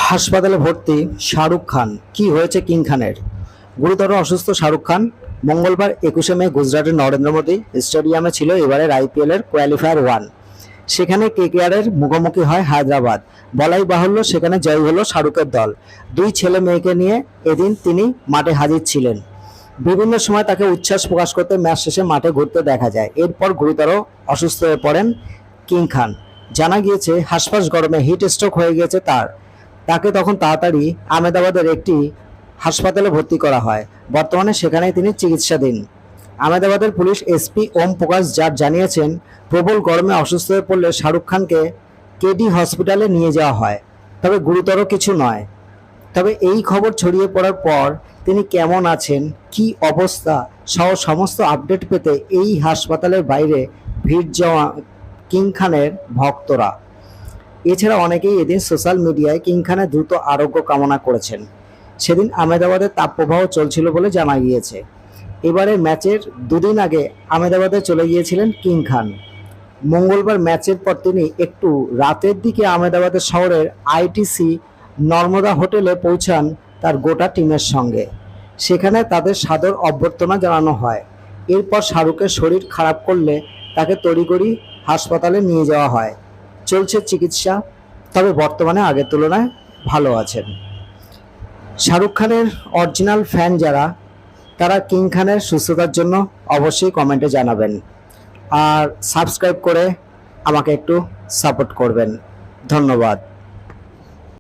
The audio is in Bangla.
হাসপাতালে ভর্তি শাহরুখ খান, কি হয়েছে কিং খানের? গুরুতর অসুস্থ শাহরুখ খান মঙ্গলবার 21শে মে গুজরাটের নরেন্দ্র মোদী স্টেডিয়ামে ছিল এবারের আইপিএল এর কোয়ালিফায়ার 1। সেখানে কেকেআরের মুখোমুখি হয় হায়দ্রাবাদ। বলাই বাহুল্য সেখানে জয়ী হলো শাহরুখের দল। দুই ছেলে মেয়েকে নিয়ে এদিন তিনি মাঠে হাজির ছিলেন। বিভিন্ন সময় তাকে উচ্ছ্বাস প্রকাশ করতে ম্যাচ শেষে মাঠে ঘুরতে দেখা যায়। এরপর গুরুতর অসুস্থ হয়ে পড়েন কিং খান। জানা গিয়েছে হাসফাস গরমে হিট স্ট্রোক হয়ে গিয়েছে তাকে তখন তাড়াতাড়ি আহমেদাবাদের একটি হাসপাতালে ভর্তি করা হয়। বর্তমানে সেখানেই তিনি চিকিৎসাধীন। আহমেদাবাদের পুলিশ এসপি ওম প্রকাশ জাট জানিয়েছেন, প্রবল গরমে অসুস্থ হয়ে পড়লে শাহরুখ খানকে কেডি হসপিটালে নিয়ে যাওয়া হয়, তবে গুরুতর কিছু নয়। তবে এই খবর ছড়িয়ে পড়ার পর তিনি কেমন আছেন, কি অবস্থা সহ সমস্ত আপডেট পেতে এই হাসপাতালের বাইরে ভিড় জমা কিং খানের ভক্তরা। এছাড়া অনেকেই এদিন সোশ্যাল মিডিয়ায় কিং খানের দ্রুত আরোগ্য কামনা করেছেন। সেদিন আহমেদাবাদে তাপপ্রবাহ চলছিল বলে জানা গিয়েছে। এবারে ম্যাচের দুদিন আগে আহমেদাবাদে চলে গিয়েছিলেন কিং খান। মঙ্গলবার ম্যাচের পর তিনি একটু রাতের দিকে আহমেদাবাদের শহরের আইটিসি নর্মদা হোটেলে পৌঁছান তার গোটা টিমের সঙ্গে। সেখানে তাদের সাদর অভ্যর্থনা জানানো হয়। এরপর শাহরুখের শরীর খারাপ করলে তাকে তড়িঘড়ি হাসপাতালে নিয়ে যাওয়া হয়। চলছে চিকিৎসা, তবে বর্তমানে আগের তুলনায় ভালো আছেন। শাহরুখ খানের অরিজিনাল ফ্যান যারা, তারা কিং খানের সুস্থতার জন্য অবশ্যই কমেন্টে জানাবেন আর সাবস্ক্রাইব করে আমাকে একটু সাপোর্ট করবেন। ধন্যবাদ।